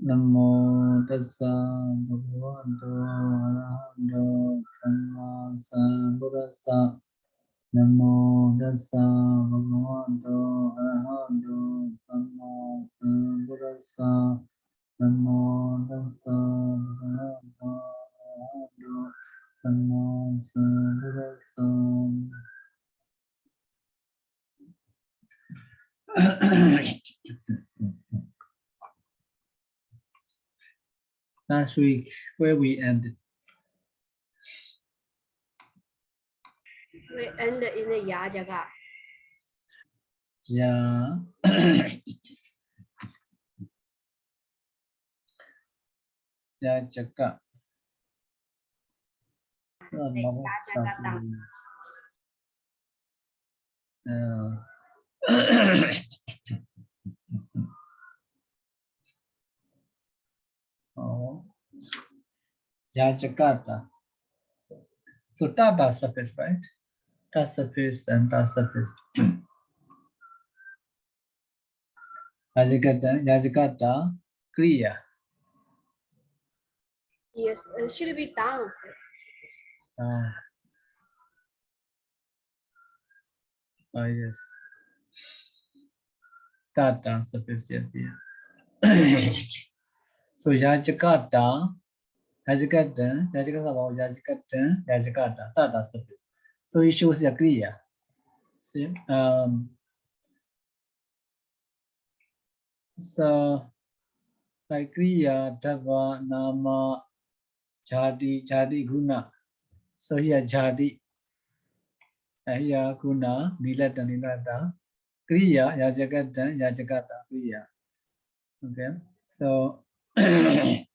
Namo tassa bhagavato arahato samma sambuddhassa. Namo tassa bhagavato arahato samma sambuddhassa. Namo tassa bhagavato arahato samma sambuddhassa. Last week, where we ended? We end in the Yajaga. Yeah. Yajaka. Oh, Yajakata. So Tata surface, right? Ta surface and Ta surface. Yajakata, Kriya. Yes, it should be down. Oh, yes. Tata surface, yes, yes. So Yajakata, Yajakata, Yajakata, Tata surface. So it shows the Kriya. See, so like Kriya, Tava, Nama, Jadi, Guna. So here Jadi, here Guna, Nilata, Kriya, Yajakata, Kriya. Okay, so Yajakata.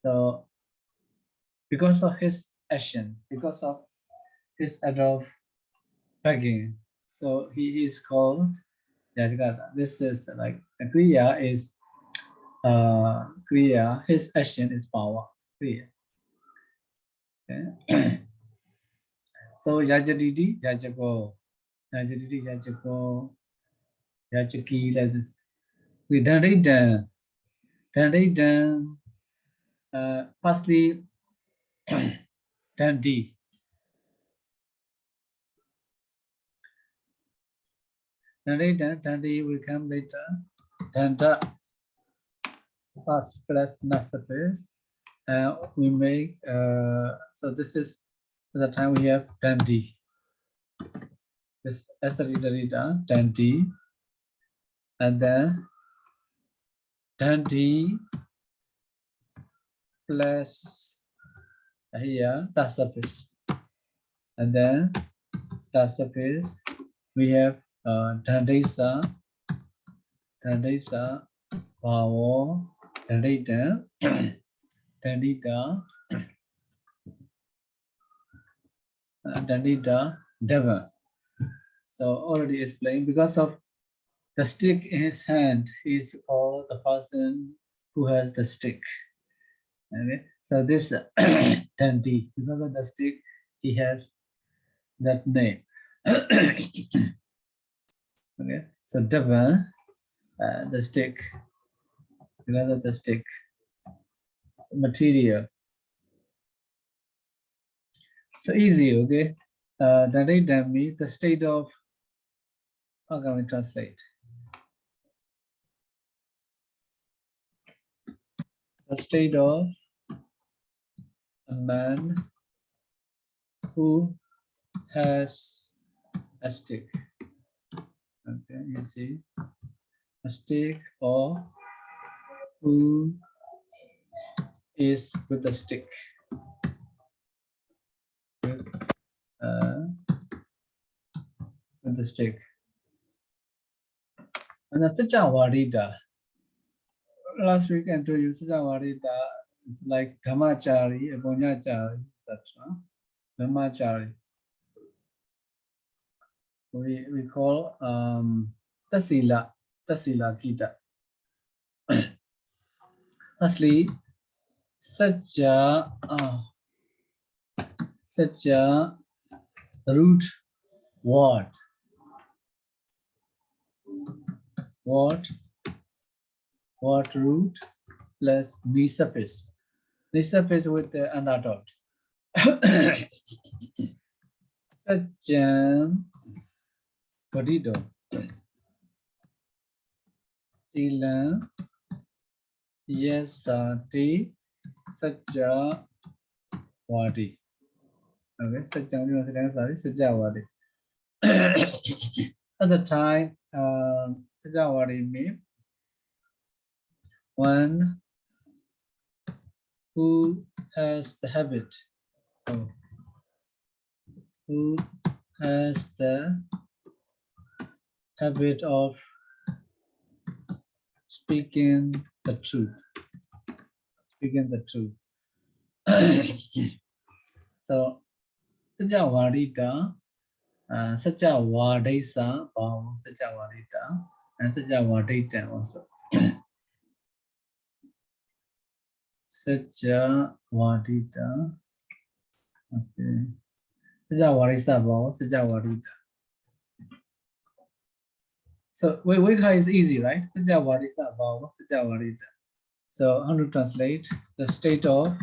So because of his action, because of his act of begging, so he is called Yajakata. This is like Kriya is Kriya, his action is power. Kriya. Okay. So Yajadidi, Yajako, Yajaki, like this. We done. Firstly, Dandi. Dandi will come later. Danda. First plus surface. We make, so this is the time we have Dandi. This Asarita, Dandi. And then Dandi plus here the surface, and then the surface we have Taddhitakaṇḍa, Bhāvataddhita, Taddhitakaṇḍa, Deva. So already explained, because of the stick in his hand, he is called the person who has the stick. Okay, so this Dandi, because of the stick, he has that name. Okay, so Deva, the stick, because of the stick, material. So easy, okay? That means the state of, how can we translate? The state of a man who has a stick. Okay, you see, a stick, or who is with a stick. With the stick. And the Saccavadita. Last week I told you Saccavadita is like Dhammachari, Abhonyachari, etc. Dhammachari. We call Tasila Kita. Firstly, such a root word. word root plus me suffix. Me suffix with the under dot. Sajjam Padido. Silan Yesati Sajja Wadi. Okay, Sajja Wadi. At the time, Sajja Wadi means one who has the habit, who has the habit of speaking the truth. Speaking the truth. So, Sajja Wadita, Sajja Wadisa, Sajja Wadita, and Sajja Wadita also. Sajja Wadita. Okay. Sajja Wadisa, Sajja Wadita. So Vika is easy, right? Sajja Wadisa, Sajja Wadita. So how to translate the state of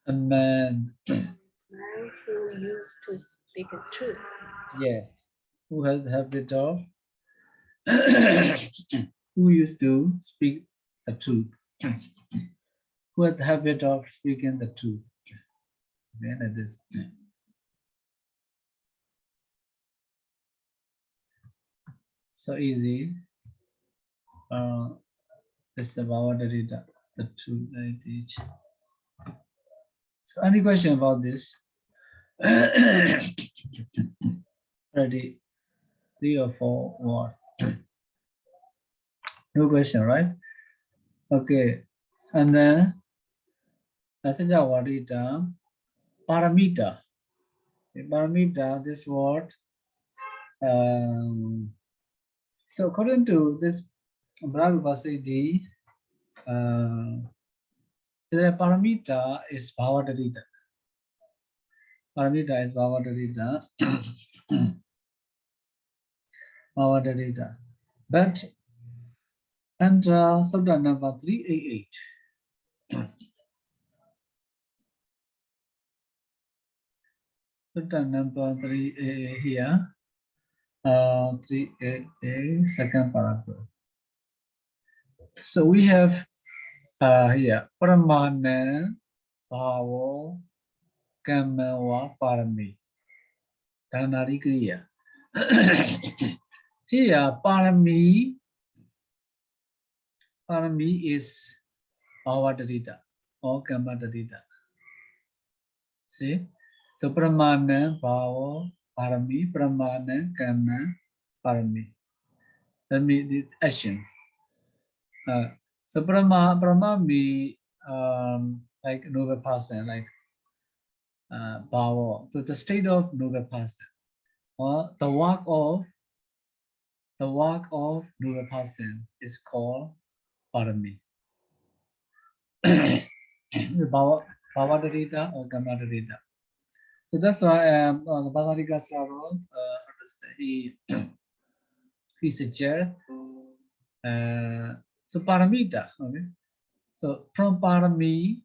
a man who used to speak the truth. Yes, who has the habit of who used to speak the truth, who has the habit of speaking the truth. Okay, like this. So easy. This is about the truth I teach. So any question about this? Ready? 3 or 4 words. No question, right? Okay. And then Sajja Wadita, Paramita. Paramita, this word. So according to this Bhāvataddhita, the paramita is Bhāvataddhita. Paramita is Bhāvataddhita. Bhāvataddhita. But enter sutta number 388. Sutta number 388 here. 388, second paragraph. So we have here Paramana Bhavo Kamawa Parami. Dhanari Kriya. Here Parami is Bhāvataddhita or Kamataddhita. See? So Pramana Bhavo Parami, Pramana Kama Parami. That means the actions. So Brahma means like noble person, like Bhava. So the state of noble person, or the work of noble person is called Parami. Bhāvataddhita or Kamataddhita. So that's why the Bhāvataddhita Sarvas, he suggests. So paramita, okay. So from parami,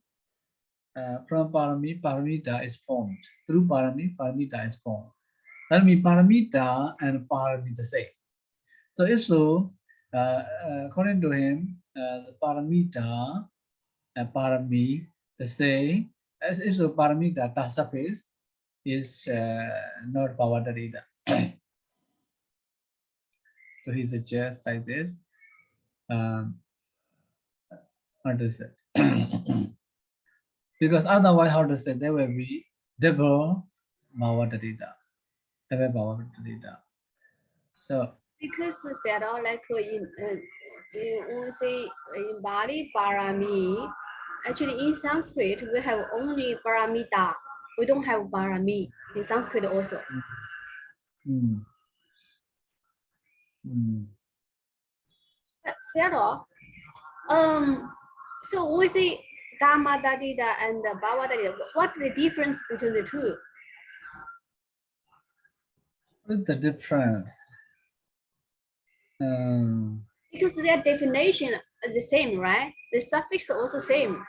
paramita is formed. Through parami, paramita is formed. That means paramita and parami the same. So if so, according to him, paramita and parami the same. As if so, paramita tasapis is not Bhāvataddhita. So he suggests like this. How to say? Because otherwise, how to say, there will be double Bhāvataddhita. Double Bhāvataddhita. So Because Sayadaw, like in when we say in Pāļi Parami, actually in Sanskrit we have only Paramita. We don't have Parami in Sanskrit also. Sayadaw, so we say Kamataddhita and Bhāvataddhita. What the difference between the two? what is the difference? Because their definition is the same, right? The suffix is also same.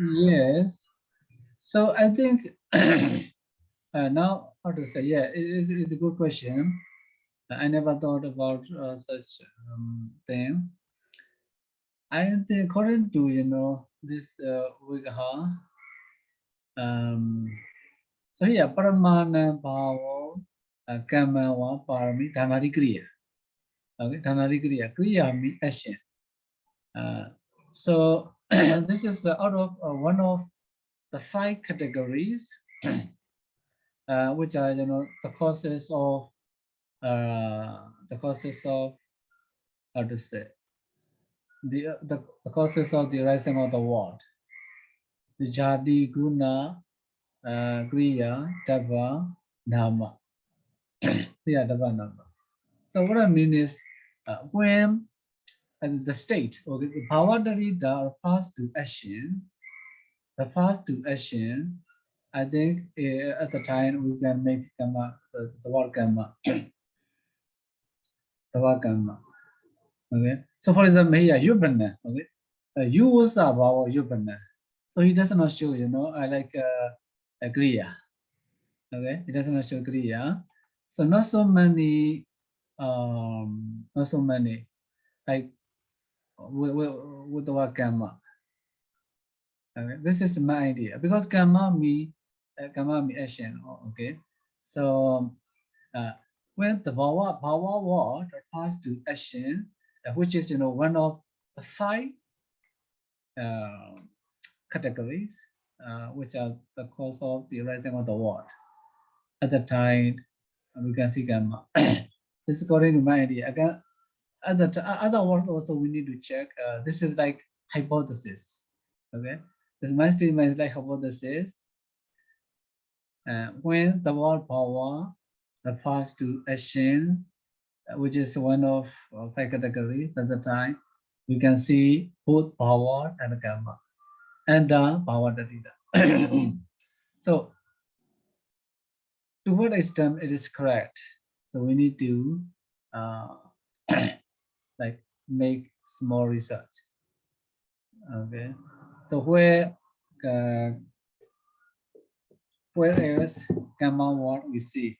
Yes. So I think now how to say, yeah, it's a good question. I never thought about such thing. I think according to this Vigaha, so here Paramana Bhavo Kamawa Parami Dhanari Kriya. Okay, Dhanari Kriya. Kriya means action. So this is out of one of the 5 categories, which are the causes of how to say the causes of the rising of the world. The Jadi Guna Kriya Dava Nama. Yeah, Dava Nama. So what I mean is when the state or the Bhāvataddhita refers to action, I think at the time we can make karma, the word karma, the word karma. Okay. So for example, here Yubana, okay, you was about Yubana. So he does not show, I like a kriya. Okay, it does not show kriya. So not so many, like with the word karma. Okay, this is my idea because karma means action. Okay, so when the bhava word refers to action, which is one of the 5 categories, which are the cause of the rising of the world. At the time, we can see karma. This is according to my idea. Again, other words also we need to check. This is like hypothesis. Okay, this my statement is like hypothesis. When the word power refers to action, which is one of 5 categories at the time, we can see both power and karma and Bhāvataddhita. So to what extent it is correct? So we need to like make small research. Okay, so where else karma word we see?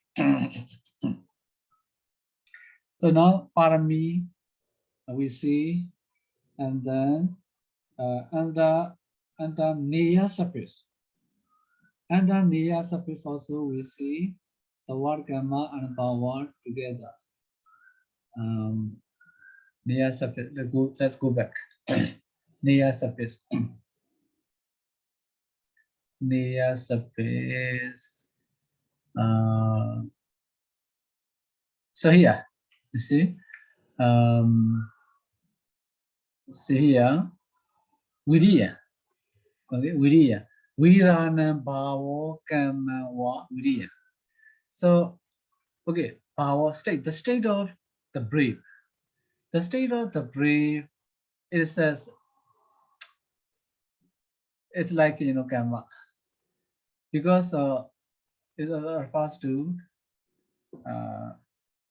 So now parami we see, and then under niya surface. Under niya surface also we see the word karma and power together. Niya surface. Let's go back. Niya surface. Niya surface. So here, you see, here, Viriya. Okay, Viriya. Virana Bhavo Kama Wa Viriya. So, okay, Bhava state, the state of the brave. The state of the brave, it says, it's like, Kama. Because it refers to, I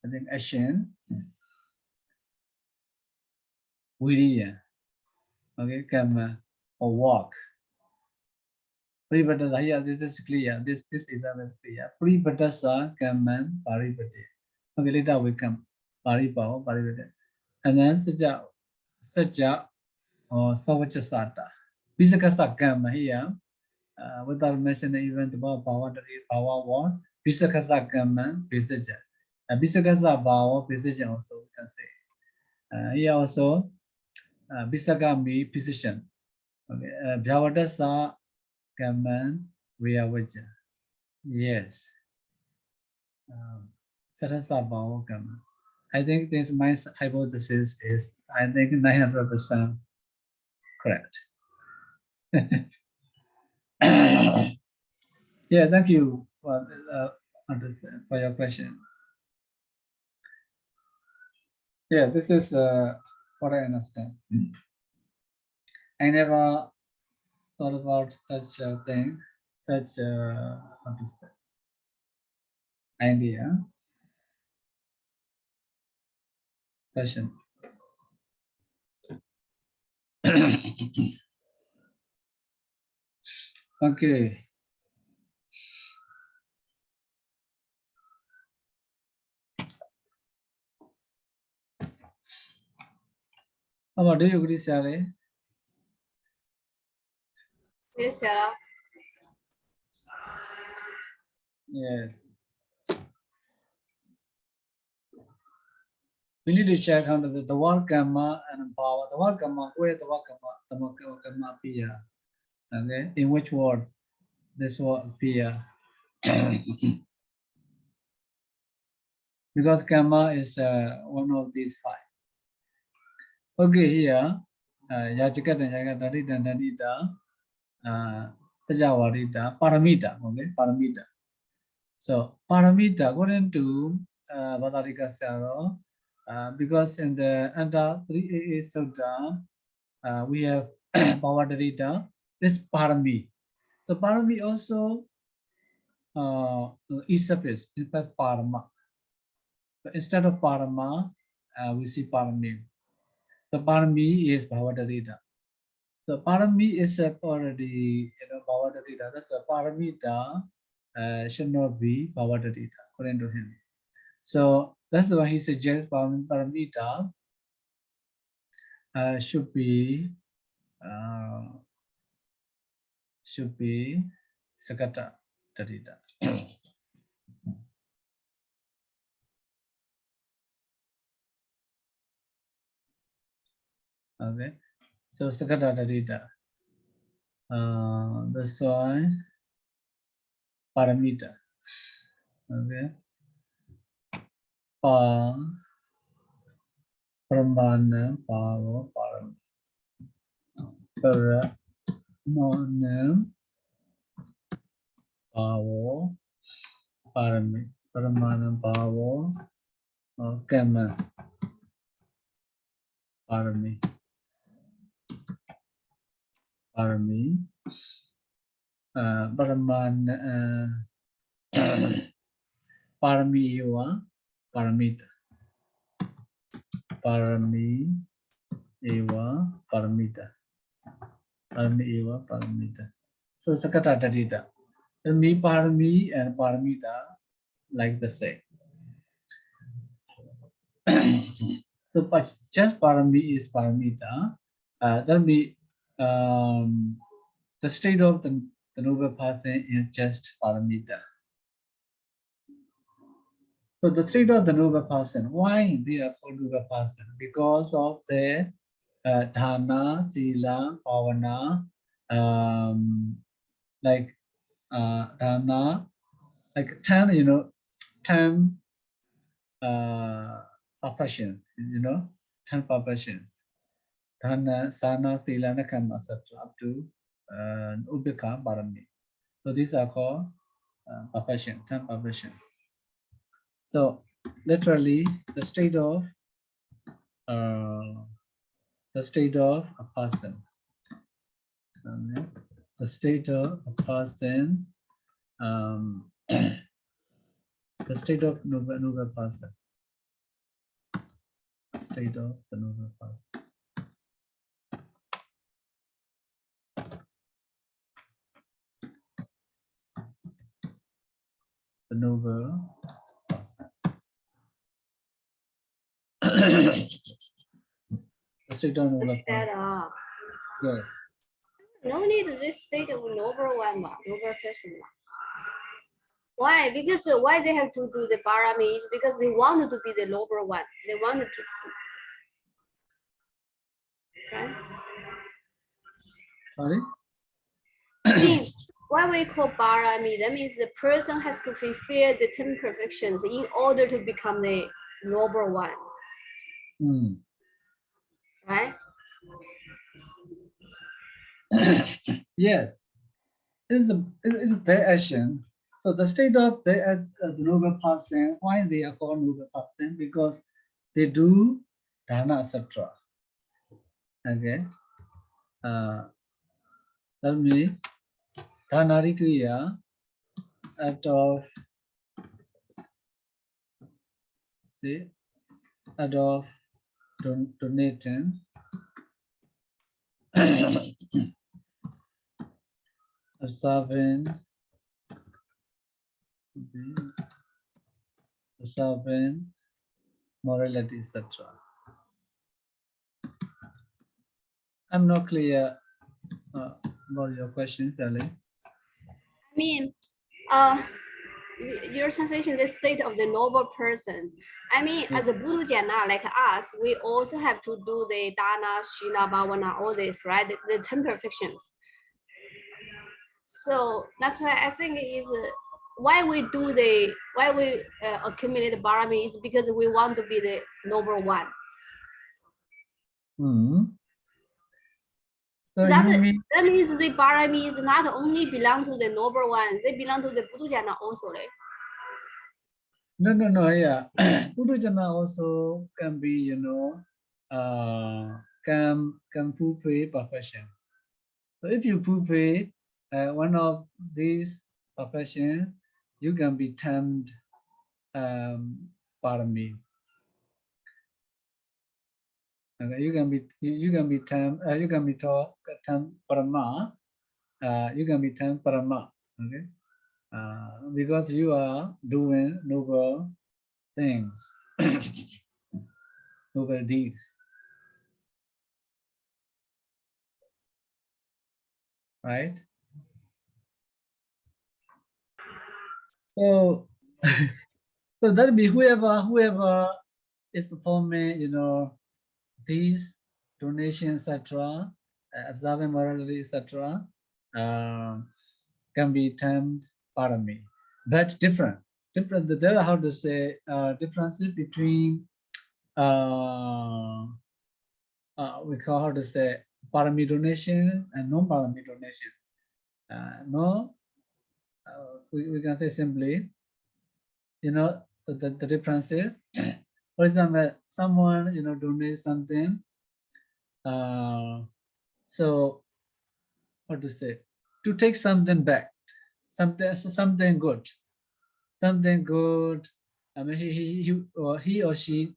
think, action, Viriya. Okay, Kama, or walk. Pribhadasa, yeah, this is clear. This is clear. Pribhadasa, Kaman, Paribhade. Okay, later we come. Paribhava, Paribhade. And then Saja, or Savachasata. Visakasa Kama here, without mentioning even about power war, Visakasa Kama, Visaja. Visakasa Bhava, Visaja also, we can say. Here also, Visakami, position. Okay, Bhāvataddhita Kaman Vyavaja. Yes. Sarasa Bhava Kaman. I think this my hypothesis is, I think 900% correct. Yeah, thank you for your question. Yeah, this is what I understand. I never thought about such a thing, such what is that idea. Question. Okay. Do you agree, Sally? Yes, sir. Yes. We need to check under the word karma and power. The word karma, where the word karma appear? Okay. In which word this word appear? Because karma is one of these five. Okay, here, Yachika and Yaga Dadita and Dadita, Sajawarita, Paramita, okay, Paramita. So, Paramita, according to Bhāvataddhita, because in the Anta 3AA Sutta, we have Bhāvataddhita, this Parami. So, Parami also is sufficient, in fact, Parama. So instead of Parama, we see Parami. So Parami is Bhāvataddhita. So Parami is already, Bhāvataddhita. That's why Paramita should not be Bhāvataddhita, according to him. So that's why he suggests Paramita should be Sakata Tadita. Okay, so Sakata Tadita. That's why Paramita. Okay. Paramana Pavo Param. Paramana Pavo Parami. Paramana Pavo Kama Parami. Parami. Paramana Parami Eva Paramita. Parami Eva Paramita. Parami Eva Paramita. So Sakata Tadita. Me Parami and Paramita like the same. So just Parami is Paramita. That means the state of the noble person is just Paramita. So the state of the noble person, why they are called noble person? Because of their dhana, sila, pavana, like dhana, like 10, 10 perfections, 10 perfections. Dhana, sana, sila, nakama, etc. up to ubeka, parami. So these are called perfection, 10 perfections. So literally the state of a person. The state of a person, the state of noble person. State of the noble person. The noble person. The state of noble person. Yes. No need this state of noble one, noble person. Why? Because why they have to do the parami is because they wanted to be the noble one. They wanted to, right? Sorry? Why we call parami? That means the person has to fulfill the 10 perfections in order to become the noble one. Right? Yes. It's their action. So the state of the noble person, why they are called noble person? Because they do dana, etc. Okay. That means dhanari kriya out of donating, observing morality, etc. I'm not clear about your question, Pāḷi. I mean, your translation, the state of the noble person. I mean, as a Buddha Jana, like us, we also have to do the dana, shina, bhavana, all this, right? The 10 perfections. So that's why I think it is why we accumulate the barami is because we want to be the noble one. So that mean, means the barami is not only belong to the noble one, they belong to the Buddha Jana also, right? No, yeah. Buddha Jana also can be, can fulfill perfection. So if you fulfill one of these perfection, you can be termed parami. Okay, you can be termed parama. You can be termed parama. Okay, because you are doing noble things, noble deeds, right? So, so that be whoever is performing, these donations, etc., observing morality, etc., can be termed parami, but different. There are how to say differences between we call how to say parami donation and non-parami donation. We can say simply, the differences. For example, someone donates something. So what to say? To take something back, something good. I mean, he or she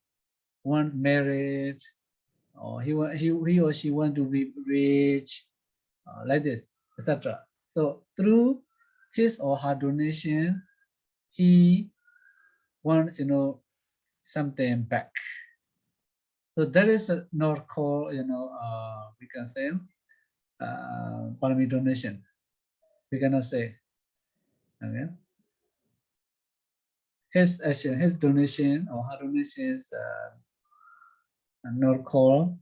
want married, or he or she want to be rich, like this, etc. So through his or her donation, he wants something back. So that is not called we can say parami donation. We cannot say. Okay. His action, his donation or her donation is not called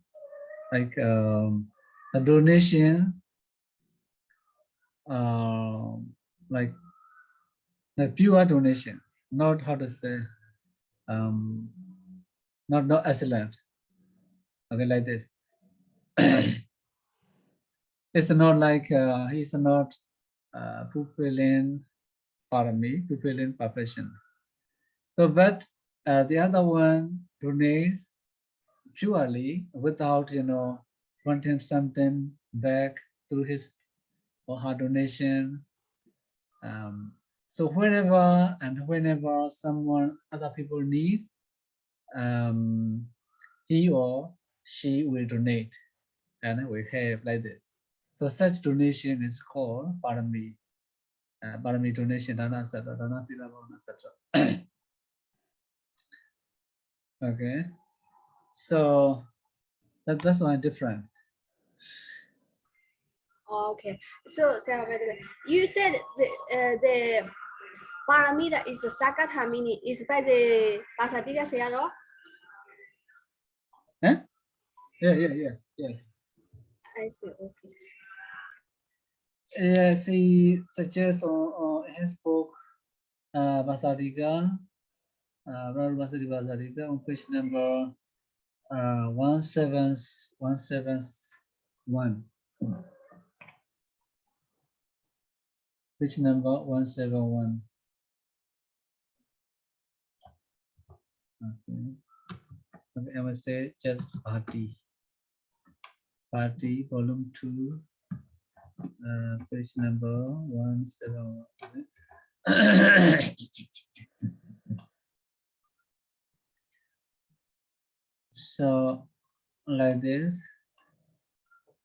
like a donation, like pure donation, not how to say, not excellent. Okay, like this. It's not like he's not fulfilling parami, fulfilling perfection. So, but the other one donates purely without wanting something back through his or her donation. So whenever other people need, he or she will donate, and we have like this. So such donation is called parami, parami donation, dana, etc., dana, sila, bhavana, etc. Okay, so that's one different. Okay, so Sarah, by the way, you said the paramita is the Sakata meaning is by the Pasadena Sayadaw? Yeah. Yes. I see. Okay. Yes, he suggests on his book Bhāvataddhita, Bhāvataddhita on page number 171. Page number 171. Okay, I will say just Bhati, volume 2, page number 171. So like this.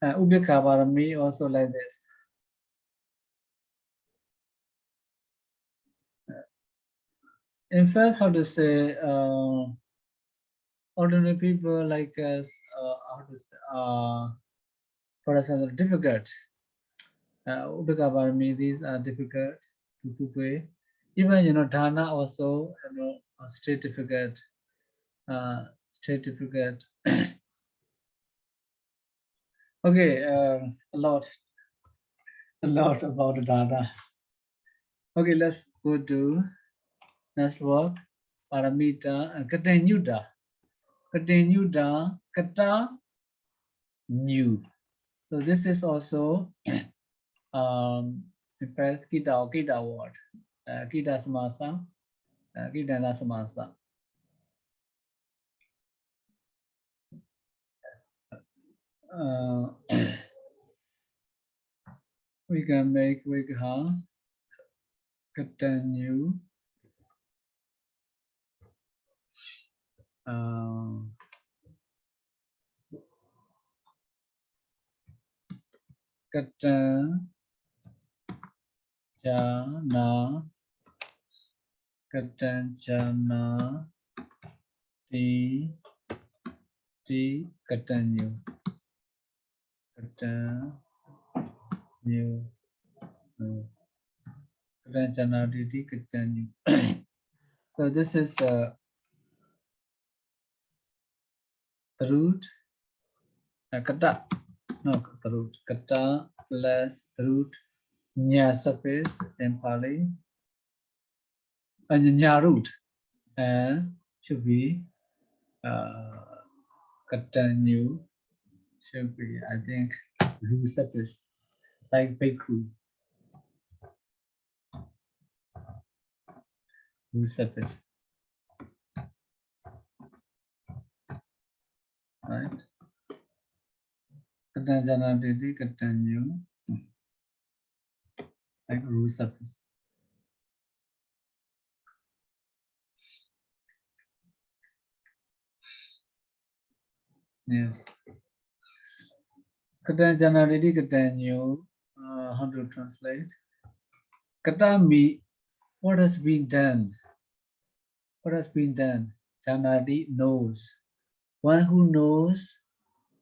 Ubheka Parami also like this. In fact, how to say, ordinary people like us, how to say, for example, difficult. Ubheka Parami, these are difficult to pray. Even, dana also, stay difficult. Stay difficult. Okay, a lot about the dana. Okay, let's go to next word, paramita and kata kata new. So this is also in fact kita word. Kita samasa, kita na samasa. We can make vigha continue. Kata jana di continue jana di continue. So this is the root kata, no the root kata plus the root nya surface in Pāli, and nya root should be continue, should be, I think, root surface like bhikkhu, root surface, right? Jana didi continue like root surface. Yes. Kata jana didi continue. How to translate? Kata me, what has been done? What has been done? Janadi knows. One who knows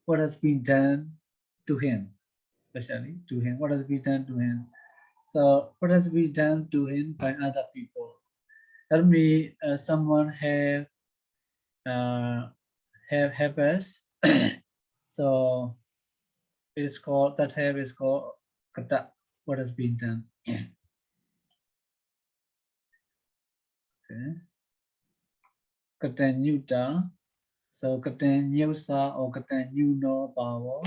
what has been done to him, especially to him. What has been done to him? So, what has been done to him by other people? Tell me, someone have us. So, it is called, that have is called kata. What has been done? Okay. Katanyuta. So katanyusa or katanyuno power.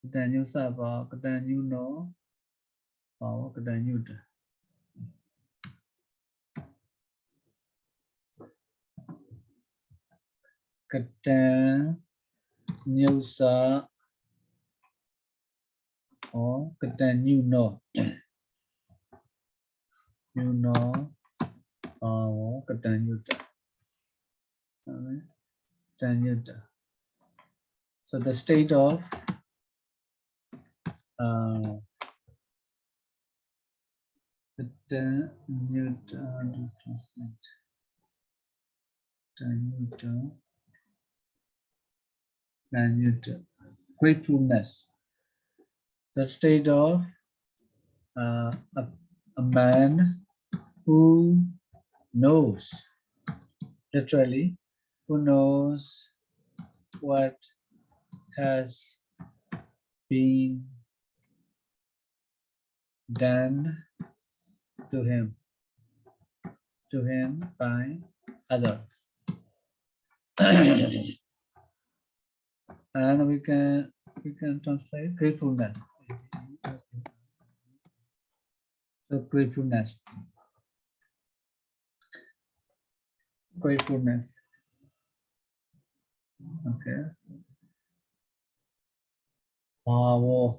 Katanyusa power, katanyuno power, katanyuta. Katanyusa or katanyuno. Yuno power, katanyuta. Katanyuta. So the state of gratefulness. The state of a man who knows, literally, who knows what has been done to him by others. And we can translate gratefulness. So gratefulness. Okay. Power.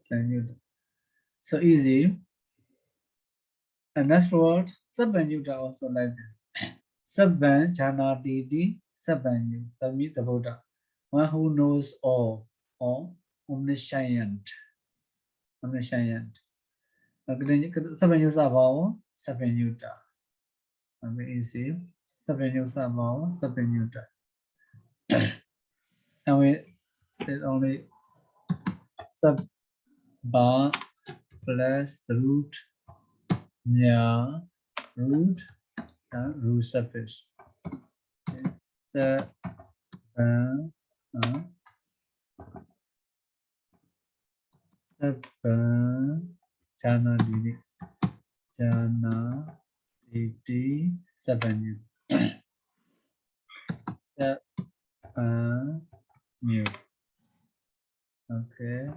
Can you? So easy. And next word, Sabanyuta also like this. Sabban Janadidi Sabanyu. That means the Buddha. One who knows all or omniscient. Omniscient. Sabanyu Sabao, Sabanyuta. Very easy. Sabanyu Sabao, Sabanyuta. And we said only Sabba plus the root, nya, root, and root surface. The Jana Didi Sabanyu. New. Okay.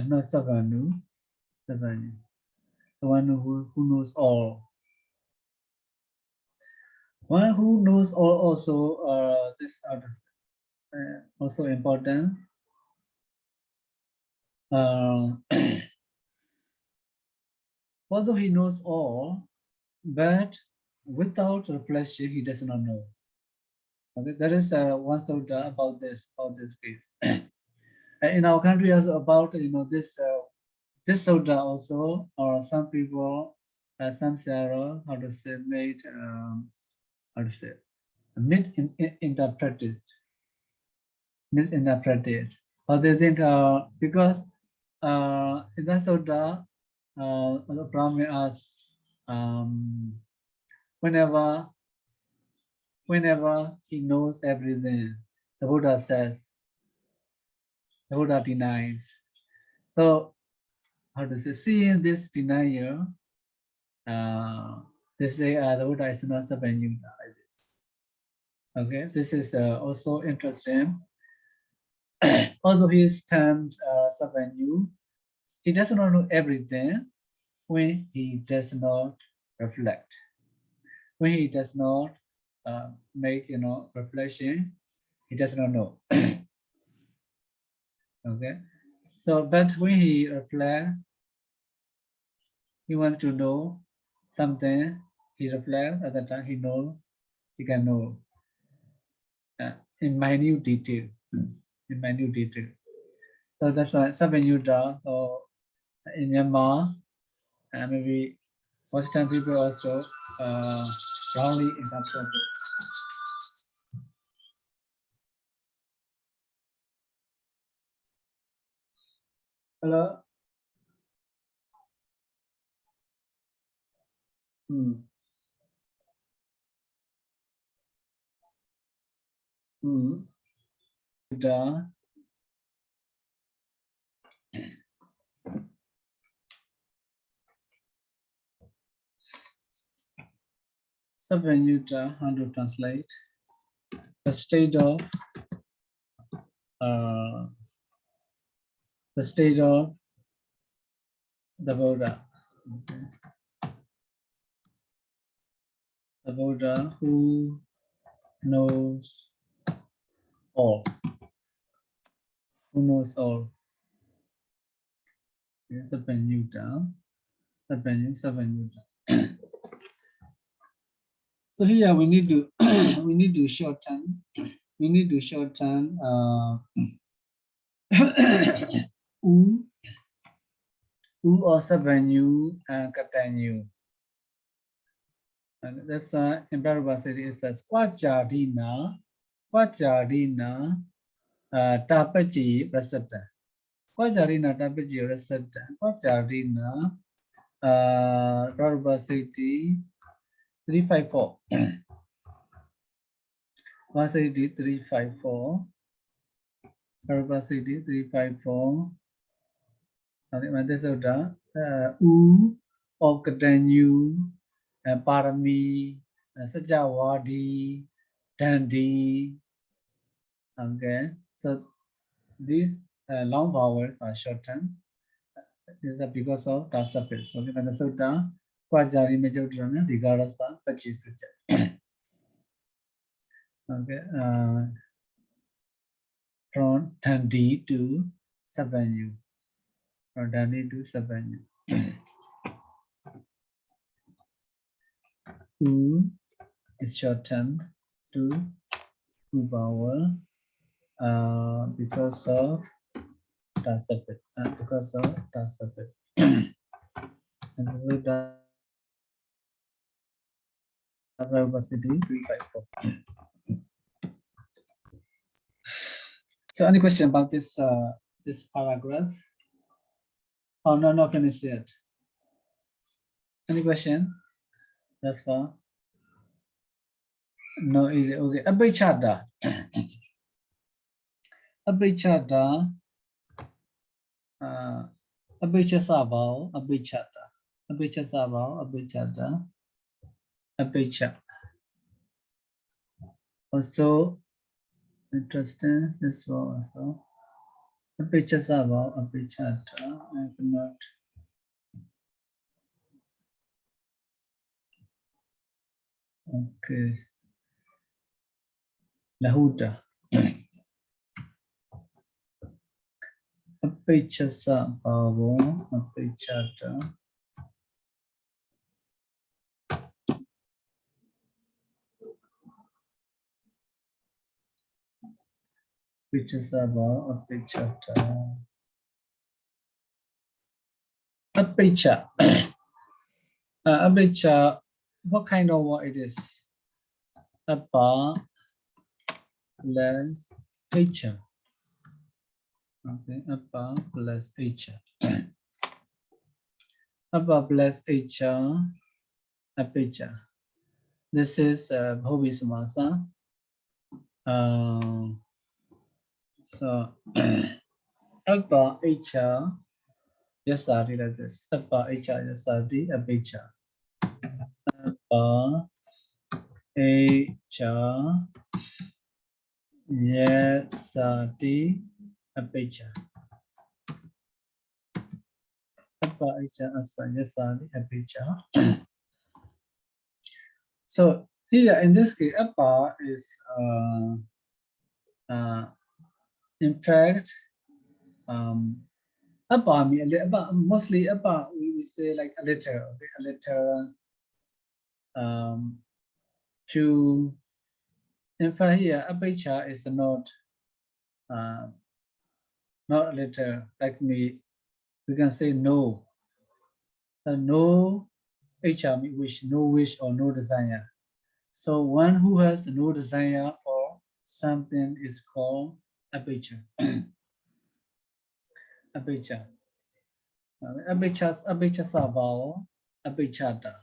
Not Sabanu. Sabanyu. So one who knows all. One who knows all also this also important. Although he knows all, but without reflection, he does not know. Okay, there is one sutta about this case. In our country also about this sutta also, or some people, some Sarah, how to say, made how to say, misinterpreted, or they think because in that sutta, the Brahmin asks, whenever he knows everything, the Buddha says, the Buddha denies. So how to say, seeing this denial, they say the Buddha is not Sabanyuta like this. Okay, this is also interesting. Although he is termed Sabanyu, he does not know everything when he does not reflect. When he does not make reflection, he does not know. Okay, so but when he reflects, he wants to know something. He reflects at the time he knows. He can know in minute detail. In minute detail. So that's why Sabanyuta. So in Myanmar, maybe Western people also wrongly interpret it. Hello? The Sabanyuta, how to translate? The state of the Buddha. Okay. The Buddha who knows all. Who knows all. Yes, Sabanyuta. Sabanyuta. So here we need to shorten. We need to shorten U or Sabanyu and Katanyu. And that's why in Bhāvataddhita it says Quajadina Tapaji Rasata. Quajadina Tapaji Rasata. Quajadina Bhāvataddhita 354. 354. Bhāvataddhita 354. U of Katanyu, Parami, Sajawadi, Dandi. Okay, so these long vowels are shortened. This is because of Tasapis. Okay, when the Sutta, Quajari Major Drana, Digarasa, Pachisuja. Okay, from Dandi to Sabanyu. From Dandi to Sabanyu. U is shortened to U vowel because of tasabit. Because of tasabit. And with that, Padarūpasiddhi 354. So, any question about this this paragraph? Oh no, not finished yet. Any question? That's far. No, easy. Okay. Abhichada. Abhichada. Abhichasabao. Abhichada. Abhichasabao. Abhichada. Abhicha. Also interesting. This one also. Abhichasabao. Abhichada. I cannot. Okay. Lahuta. Abhichasabao. Abhichada. Abhichasabao. Abhichada. Abhicha. Abhicha, what kind of word it is? Abba plus Hicha. Okay, Abba plus Hicha. Abba plus Hicha, Abhicha. This is Bhovi Samasa. So, Abba Hicha, Yasadi like this. Abba Hicha, Yasadi, Abhicha. Abba Hicha, Yasadi, Abhicha. So here in this case, Appa is in fact Appa means mostly Appa we say like a letter, okay? A letter to. In fact here Abhicha is not a letter like me. We can say no. No Icha means wish, no wish or no desire. So one who has no desire for something is called abhicha. Abhicha. Abhicha sabao, abhichada.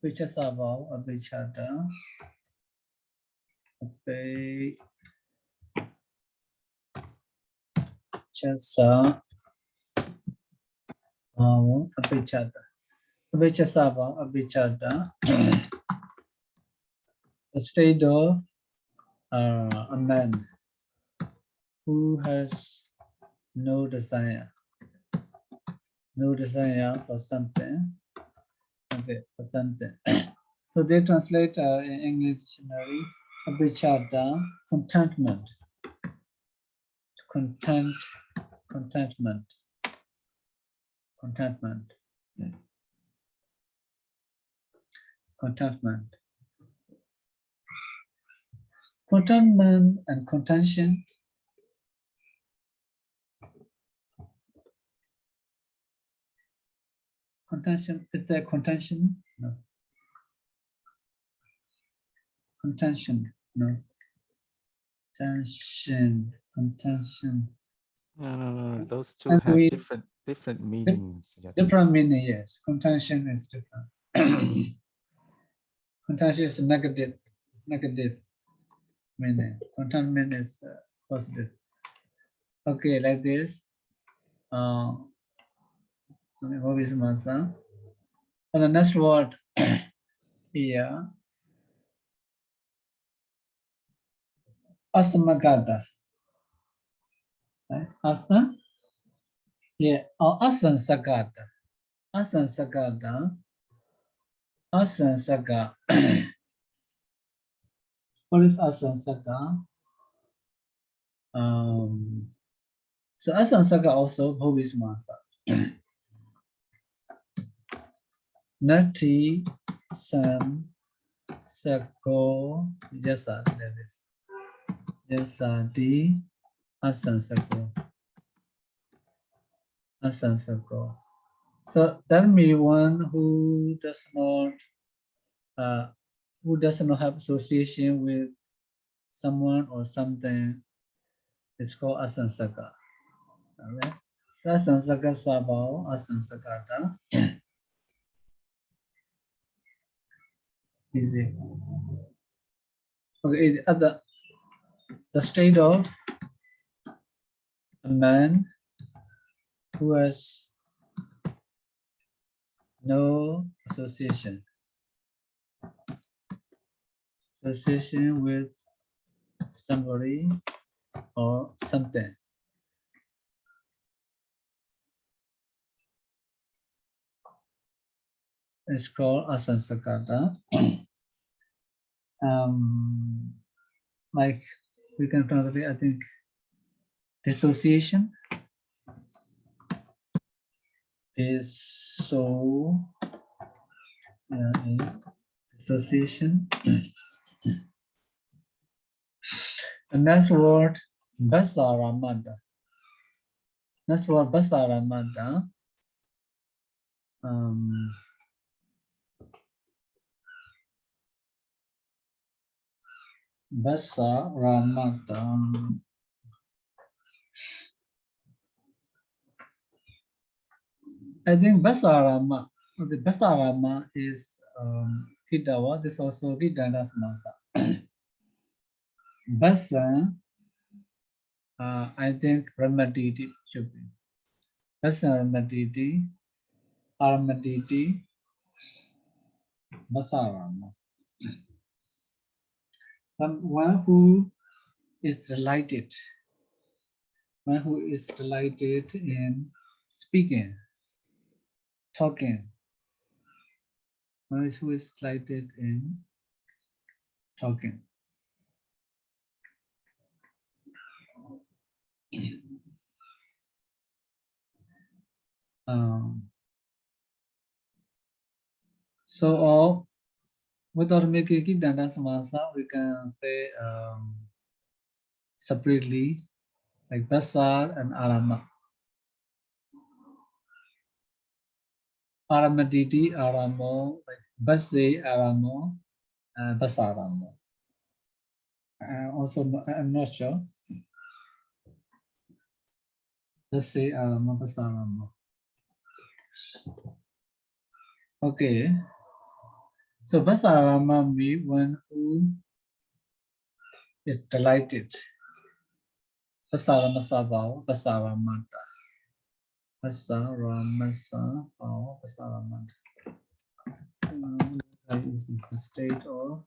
Abhicha sabao, abhichada. Abhicha sabao, abhichada. Abhicha sabao, abhichada. The state of a man who has no desire for something. Okay, for something. So they translate in English dictionary, abhichada, contentment. Contentment. Contentment and contention. Contention, is there contention? No. Contention, no. Contention. No. Those two have different meanings. Different meaning, yes. Contention is different. Contention is negative meaning. Contentment is positive. Okay, like this. What is Masa? And the next word here, asamagada. Right? Asa? Yeah, or asansagada. Asansagada. Asansaga. What is asansaga? So asansaga also Bhovismasa. Nati Sam Sako Jasa. That is Jasati Asan Sako. Asan Sako. So tell me one who does not have association with someone or something. It's called asansaka. Alright. So asansaka sabao, asansakata. Easy. Okay, the state of a man who has no association with somebody or something. It's called asansakata. Like we can translate, I think, dissociation is so dissociation. The next word, basaramada. Next word, basaramada. Basaramada. I think Basarama, the Basarama is Kitawa, this also Kitana Samasa. Basa, I think Ramaditi should be. Basa Ramaditi, Aramaditi, Basarama. One who is delighted. One who is delighted in speaking, talking. One who is delighted in talking. So without making it danda samasa, we can say separately like basar and arama. Aramaditi, aramo, like base, aramo, basaramo. Also, I'm not sure. Base, aramo, basaramo. Okay. So basarama means one who is delighted. Basarama sabao, basaramanta. Basarama sabao, basaramanta. That is the state of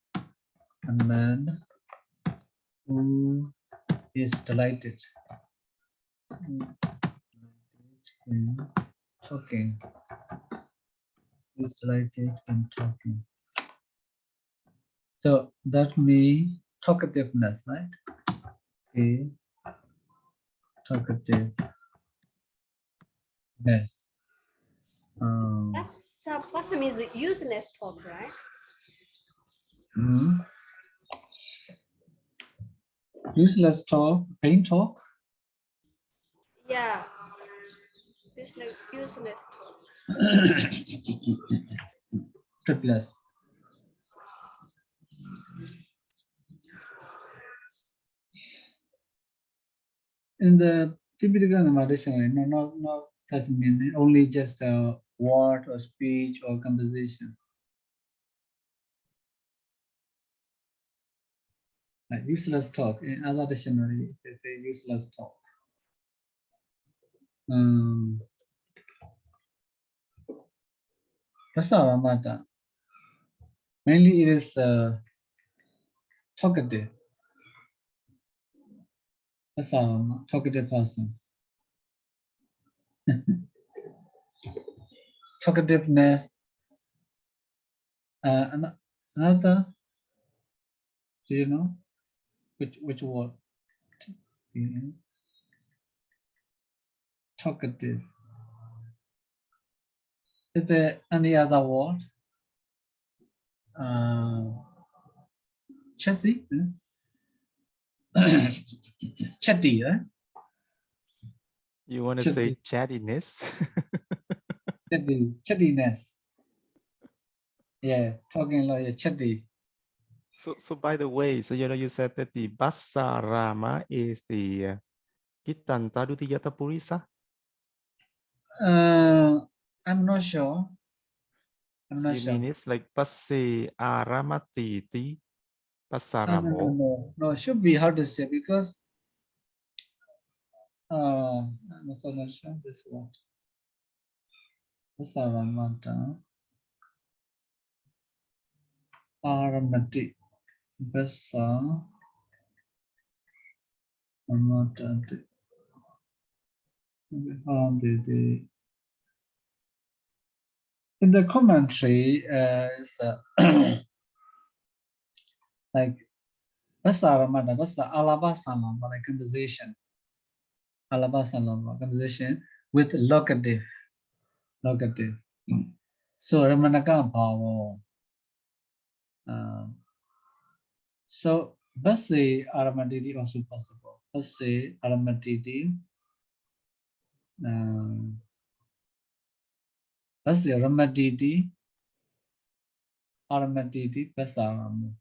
a man who is delighted in talking. Is delighted in talking. So that means talkativeness, right? Okay. Talkativeness. That's means useless talk, right? Useless talk, pain talk. Yeah. Useless talk. Tripless. In the Tibetan dictionary, not such meaning, only just a word or speech or conversation. Like useless talk. In other dictionary, they say useless talk. Rasaramata. Mainly it is talkative. Rasarama, talkative person. Talkativeness. Another, do you know which word? Talkative. Is there any other word? Chatti? Chatti, right? You want to say chattiness? Chattiness. Yeah, talking like chatti. So by the way, so you said that the Basarama is the Taddhitakaṇḍa Purisa? I'm not sure. I'm So not you sure. mean it's like Pase Aramatiti Pasaramo? No, it should be hard to say because I'm not sure this one. Basaramata Aramati Basaramata. In the commentary, it's like Basaramata, that's the Alabasalama, like conversation. Alabasalama conversation with locative. Locative. So Ramanaka Bhavo. So Basi Aramatiti also possible. Basi Aramatiti. Basi Aramatiti. Aramatiti Basaramu.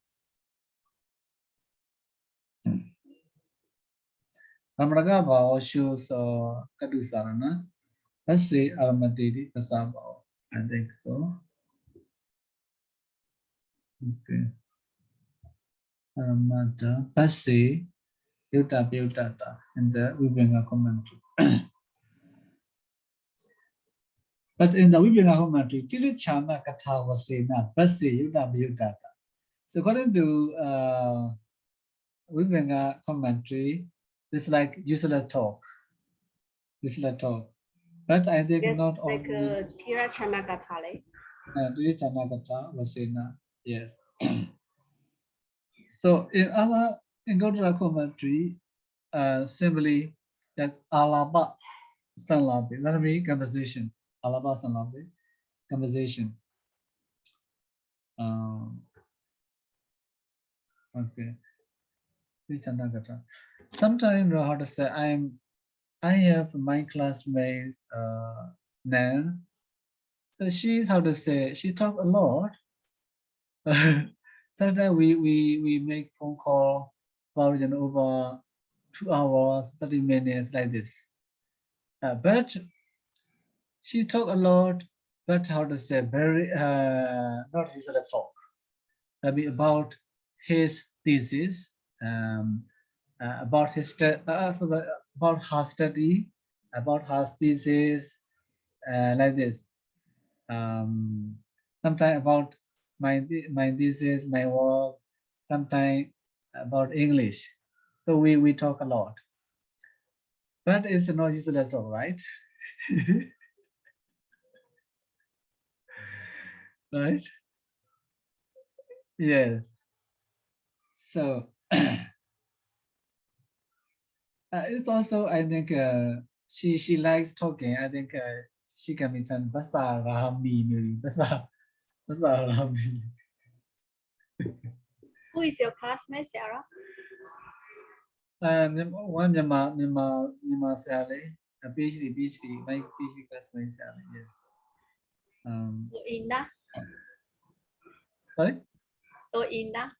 Ramanaka Bhavo shows Kadu Sarana. Basi Aramatiti Basabhavo. I think so. Okay. Aramata Basi Yuta Pyutata in the Vibhanga commentary. But in the Vibhanga commentary, Tirichana Katha was saying that Basi Yuta Pyutata. So according to Vibhanga commentary, it's like useless talk. Useless talk. But I think Yes, not like only Tirachana Katha. Tirichana Katha was saying that. Yes. So in Gautara commentary, simply that Alaba Sanlabi, that means conversation. Alaba Sanlabi, conversation. Okay. Sometimes how to say I have my classmates Nan. So she's how to say she talk a lot. Sometimes we make phone call about over 2 hours, 30 minutes like this. But she talk a lot, but how to say very not usually talk. I mean about his thesis, about his about her study, about her thesis, like this. Sometimes about my thesis, my work. Sometimes about English. So we talk a lot, but it's not useless, all right? Right? Yes. So it's also I think she likes talking. I think she can be done Basa Rahami maybe Basa Rahami. Who is your classmate, Sarah? One Myanmar Sally, a PhD, my PhD classmate Sally. Yes. Inda. Sorry. Inda.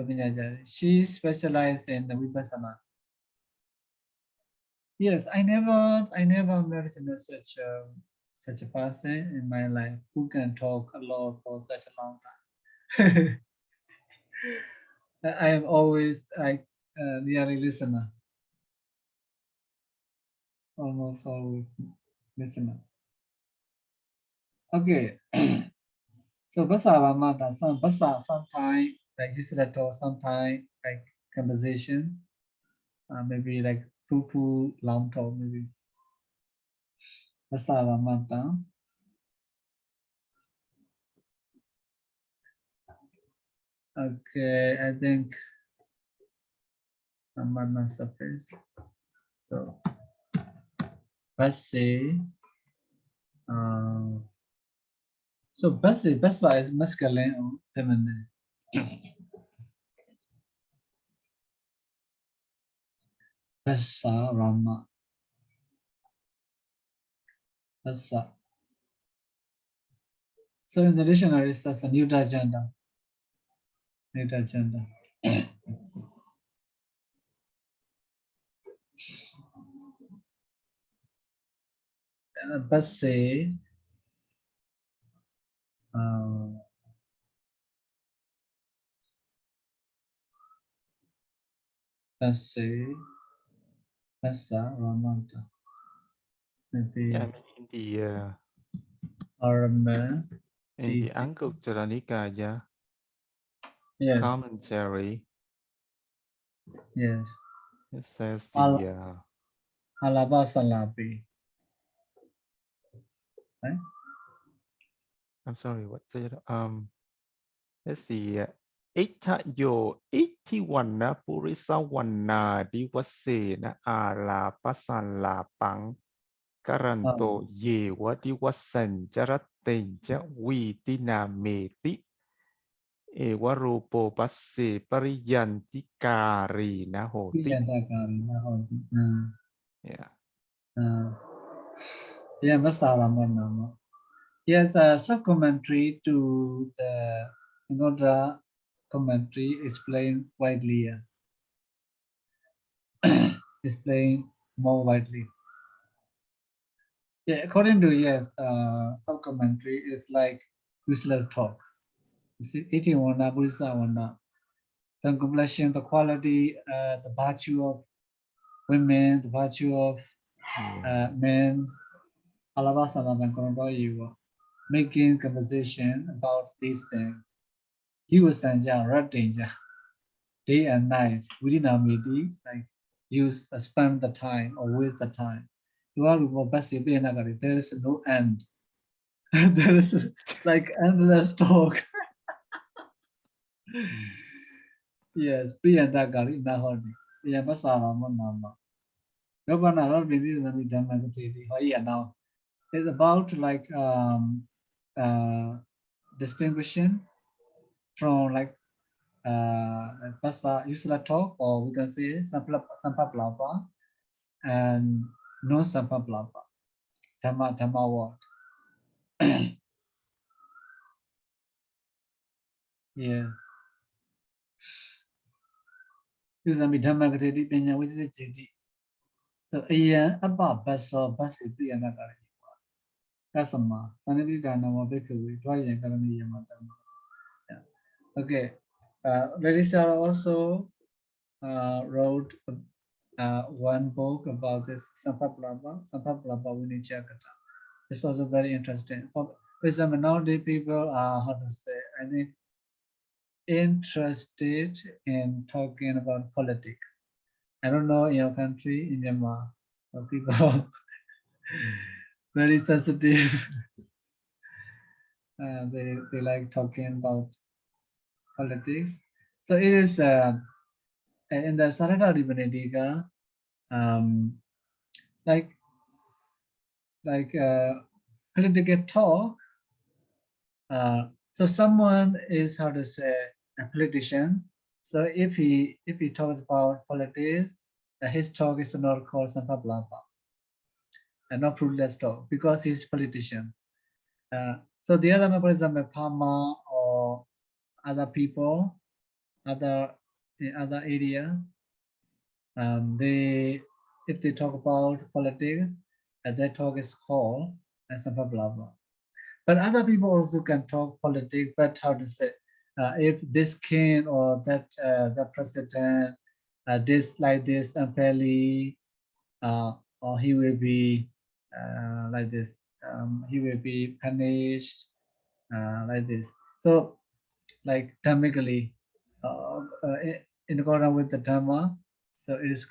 Pinya Jari. She specialized in the Vipassana. Yes, I never met such a person in my life who can talk a lot for such a long time. I am always like nearly listener, almost always listener. Okay, so Basavamata, Basa sometime like usually talk, sometime like conversation, maybe like poo long talk, maybe Basavamata. Okay, I think I'm on my surface. So Basi. So Basa is masculine or feminine? Basa Rama. Basa. So in the dictionary, that's a neuter gender. Neuter gender. Basi. Basi. Basa Ramanta. Maybe Yeah, I mean Arama. in the Anguttara Nikaya Yes. commentary, Yes. it says Alaba Salabi. Right? I'm sorry, what's it? Let's see. Ita yo 81 na purisawan na diwase na ala pasan lapang karanto ye wadiwasan jaratenja witina meti warupo passe pariyanti kari na hoti. Yeah. Yeah, Masala. Yes, a sub-commentary to the Ngodra commentary explained widely. Explained more widely. Yeah, according to yes, sub-commentary is like useless talk. You see, 81 Buddhista one, the completion, the quality, the virtue of women, the virtue of men, making conversation about these things. You will stand down, red danger, day and night, within our meeting, like use spend the time or waste the time. You are there is no end. There is like endless talk. Yes, Priyandagari Nahodi. Yamasara Manama. Governor review the Dhammakati. Now it's about like distinguishing from like Pasa Usula talk, or we can say Sampaplapa and no Sampaplapa. Dhamma word. Yeah. Usami Dhammakati Penya with the Jiti. So about Baso Basi Priyanagari. Kasama, Sanadi Dhanama Bekawi, Dway and Karami Yamatama. Okay. Ladies are also wrote one book about this Sampaplapa Vinichakata. It's also very interesting. With the minority people are, how to say, I think, interested in talking about politics. I don't know in your country, in Myanmar, people very sensitive. They like talking about politics. So it is in the Sayadaw Divinity, like political talk. So someone is, how to say, a politician. So if he talks about politics, his talk is not called Sampaplapa and not fruitless talk because he's politician. So the other, for example, Pama or other people, in other area, if they talk about politics, their talk is called Sampaplapa. But other people also can talk politics, but how to say, if this king or that president this like this unfairly, or he will be like this, he will be punished like this. So like dharmically, in accordance with the dharma, so it's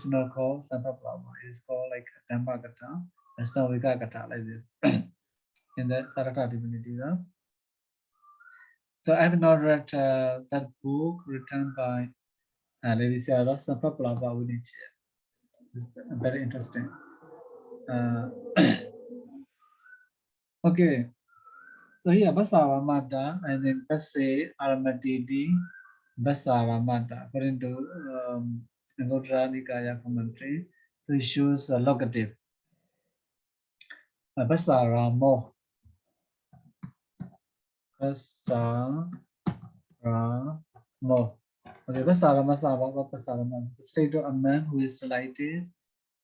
not called Sampaplapa, it's called like Dhammakata, Savika like this. In the Sayadaw Divinity. So I have not read that book written by Lady Sayadaw, Sampaplapa Vinichya. It's very interesting. Okay, so here Basaramata and then Base Aramatidi Basaramata according to Anguttara Nikaya commentary. So it shows a locative. Basaramo. Basaramo. Okay, Basarama Sababa Basarama. The state of a man who is delighted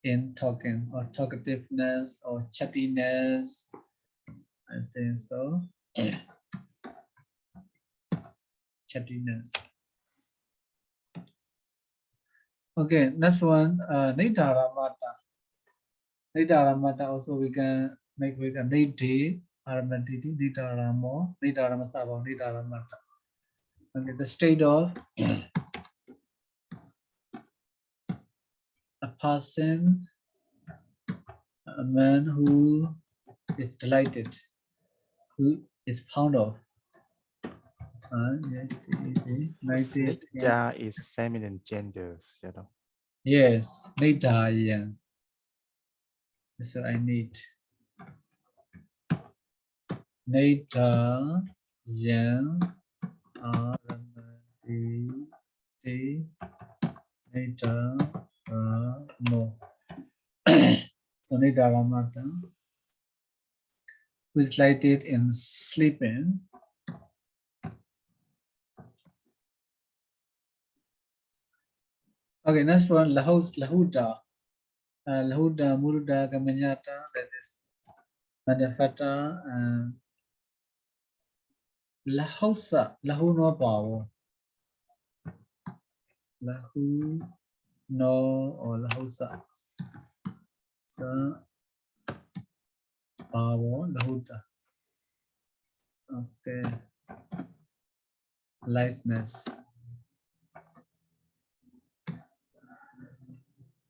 in talking or talkativeness or chattiness. I think so. Chattiness. Okay, next one, Nidharamata. Nidharamata also we can make with a Nidhi, Aramatiti, Nidharamo, Nidharamasaba, Nidharamata. Okay, the state of a person, a man who is delighted, who is fond of. Yes, delighted. Nitya is feminine genders, you know. Yes, Nidhaya. So I need Nidhaya Aramati Nidharamo. So Nidharamata, who is delighted in sleeping. Okay, next one, Lahuda. Lahuda, Muruda, Gamanyata, that is Madafata, and Lahausa, Lahu no Pao. Lahu no or Lahausa. So, Pao, Lahuda. Okay. Lightness.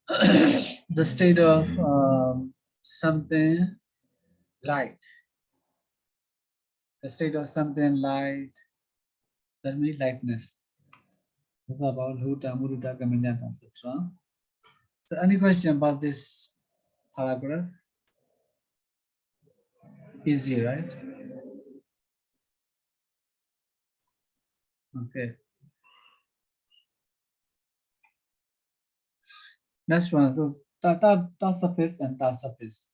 The state of something light. The state of something light, that means lightness. This is about Huta, Muruta, Kamanyata, etc. So any question about this paragraph? Easy, right? Okay. Next one. So ta surface and ta surface.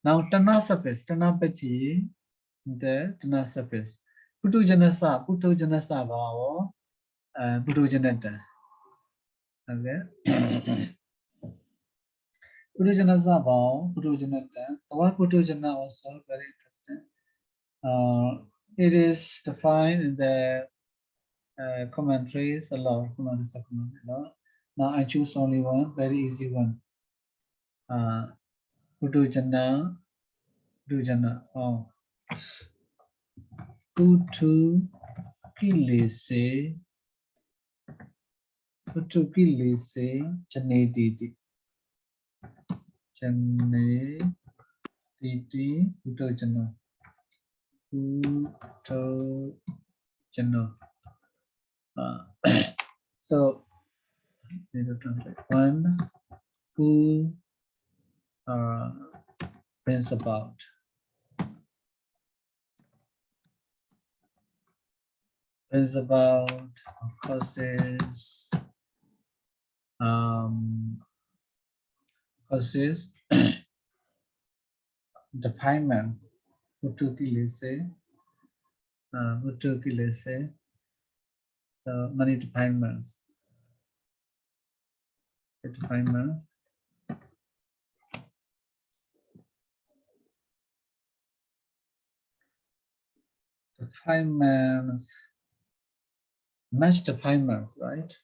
Now tana surface, tana pechi, the tana surface. Putu janasa bhavo, putu janata. Okay. Putu janasa bhavo, putu janata. The word putu jana also very interesting. It is defined in the commentaries, a lot of commentaries. Now I choose only one, very easy one. Putujana, oh. Putu kilese, janediti. Janediti, putujana. Putujana. So, need to translate. One who brings about. Brings about causes definement. Putukilese. So many definements. Definements. Definements. Match definements, right?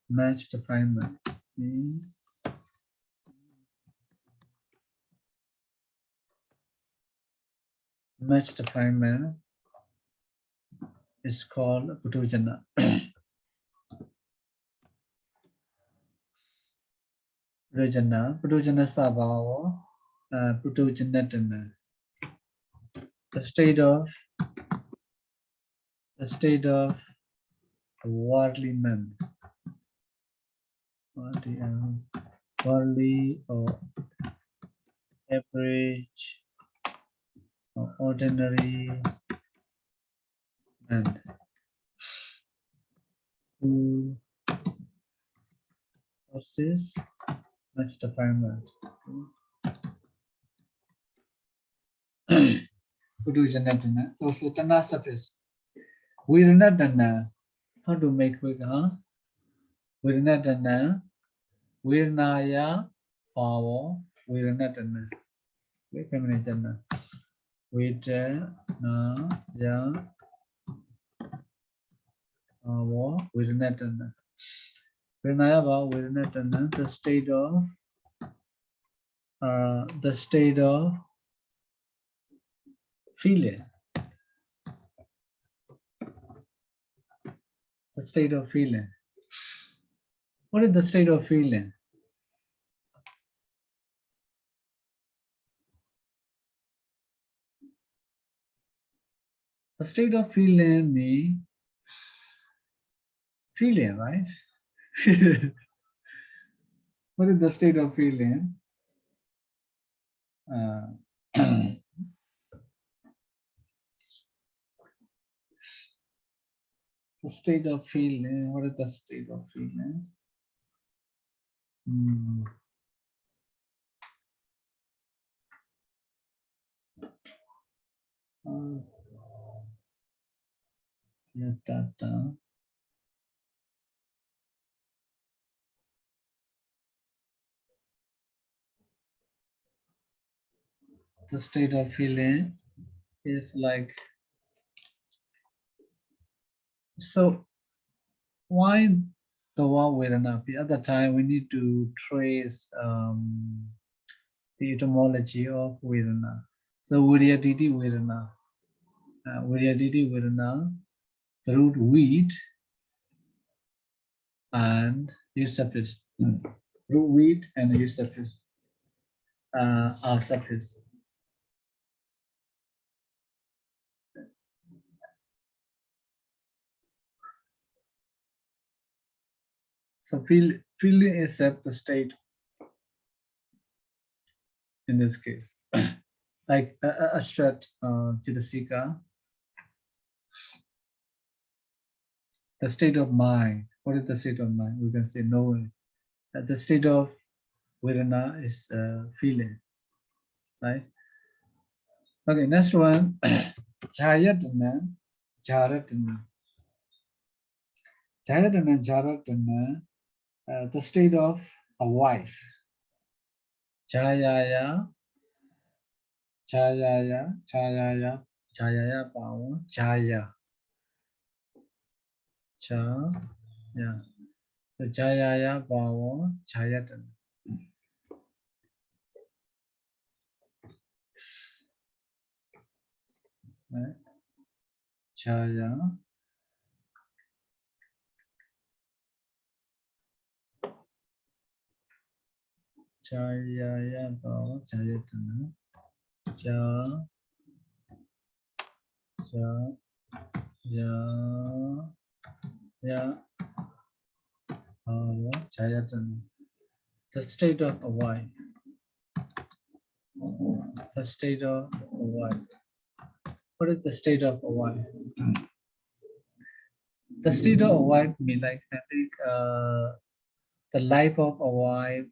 Match definement. Match definement is called Putujana. Putujana Sabhava, Putujanatana. The state of worldly man. Pāḷi or average or ordinary and two forces match the parameter. Udujanatana. Also Tana surface. Viranatana. How to make quick, huh? Viranatana. Viranaya power. Viranatana. Wait a minute. Viranaya power. Viranatana. Viranaya power. Viranatana. The state of feeling. The state of feeling. What is the state of feeling? The state of feeling means feeling, right? What is the state of feeling? The state of feeling. What is the state of feeling? The state of feeling is like, so why the word Vedana? The other time we need to trace the etymology of Vedana. So Viryaditi Vedana. Viryaditi Vedana, the root wheat and usurpers. Root wheat and usurpers are surface. So feeling is the state in this case. Like abstract Chitasika, the state of mind. What is the state of mind? We can say knowing. The state of Vedana is feeling, right? Okay, next one, Jayatana, Jaratana. Jayatana, Jaratana, the state of a wife. Jayaya, Jayaya, Jayaya, Jayaya power, Jaya. Jaya. So Jayaya power, Jayatana. Right? Jaya. Jayaya power, Jayatana. Jayatana. The state of a wife. The state of a wife. What is the state of a wife? The state of a wife means, like, I think the life of a wife.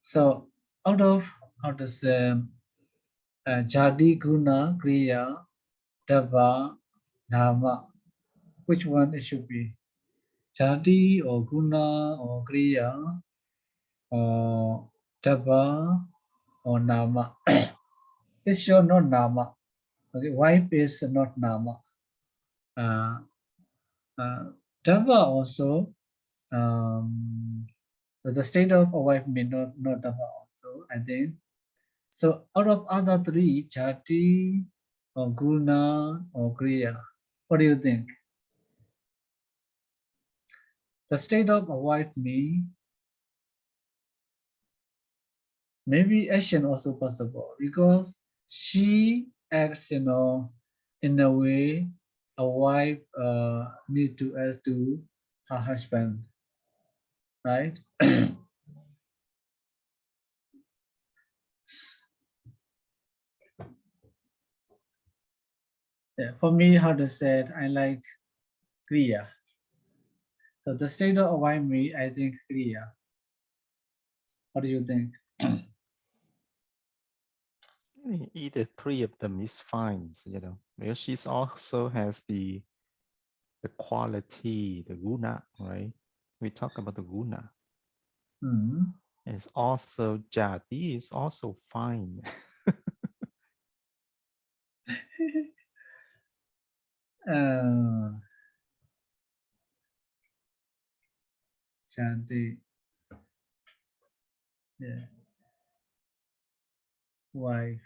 So out of how to say Jadi Guna Kriya Dava Nama, which one it should be? Jadi or Guna or Kriya or Dava or Nama? It's sure not Nama. Okay, wife is not Nama. Dava also, the state of a wife may not Dava also, I think. So out of other three, Jati or Guna or Kriya, what do you think? The state of a wife means maybe action also possible because she acts, in a way a wife need to ask to her husband, right? Yeah, for me, how to say it, I like Kriya. So the state of why me, I think Kriya. What do you think? Either three of them is fine, because she's also has the quality, the guna, right? We talk about the guna. Hmm. And it's also jati is also fine. Shanti. Yeah. Wife.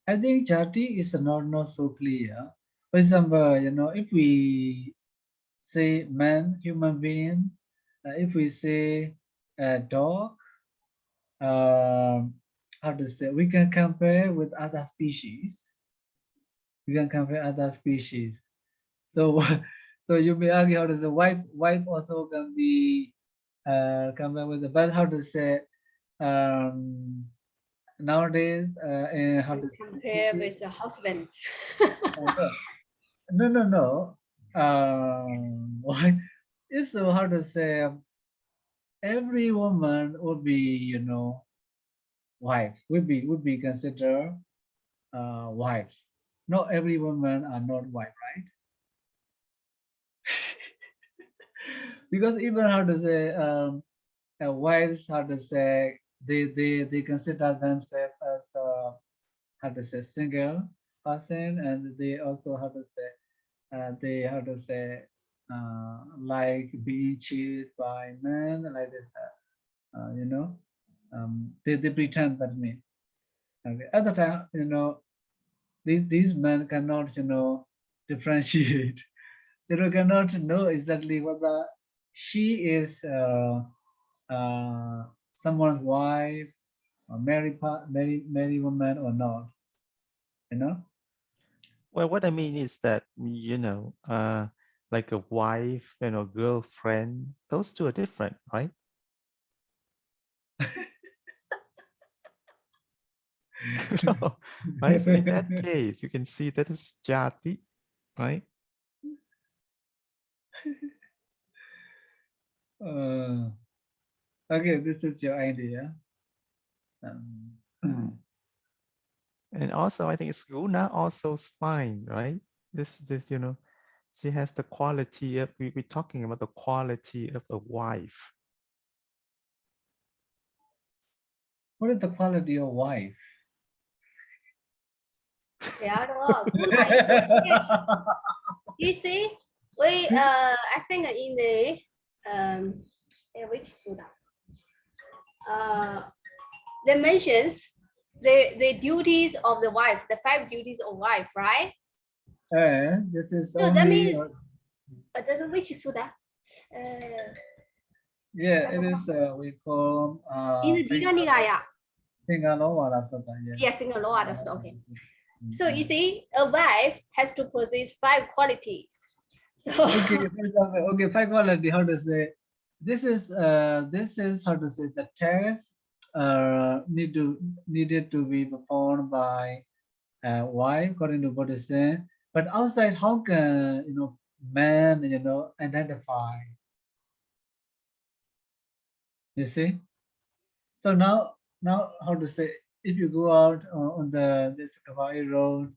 I think jati is not so clear. For example, if we say man, human being, if we say dog, how to say, we can compare with other species. We can compare other species. So, so you may argue how to say wife also can be compared with the, but how to say nowadays how to Compare say, with a husband. no. Why? If so, how to say, every woman would be, wife, would be considered wives. Not every woman are not wife, right? Because even how to say, wives, how to say, they consider themselves as how to say single person, and they also how to say they how to say like being cheated by men like this. They pretend that me. Okay. At the time, these men cannot differentiate. They cannot know exactly whether she is someone's wife or married woman or not. You know. Well, what I mean is that, like a wife, girlfriend, those two are different, right? No, right? So in that case, you can see that is jati, right? Okay, this is your idea. And also, I think it's guna also is fine, right? This, she has the quality of, we're talking about the quality of a wife. What is the quality of wife? Yeah, đó cũng hay. You see, I think in the which Suda, they mentions the duties of the wife, the 5 duties of wife, right? This is So that only. means which Suda? Yeah, it is. We call In the Diganikaya. Singalowala Sutta. Yes, in the law, that's okay. So you see, a wife has to possess 5 qualities. So Okay, 5 quality. How to say? This is how to say, the test needed to be performed by wife according to Buddhism. But outside, how can man identify? You see? So now how to say, if you go out on this Kawai road,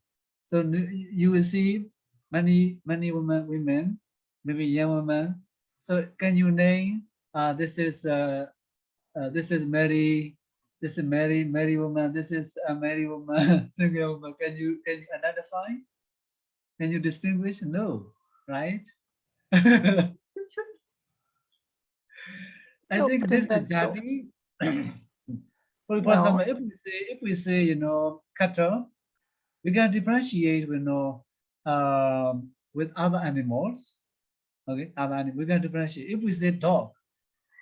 so you will see many women, maybe young women. So can you name this is Mary, this is Mary woman, this is a Mary woman, single woman. Can you identify? Can you distinguish? No, right? I No, think but this then is that goes. Jadi. For Well, example, if we say cattle, we can differentiate with other animals. Okay, other animals we can differentiate. If we say dog,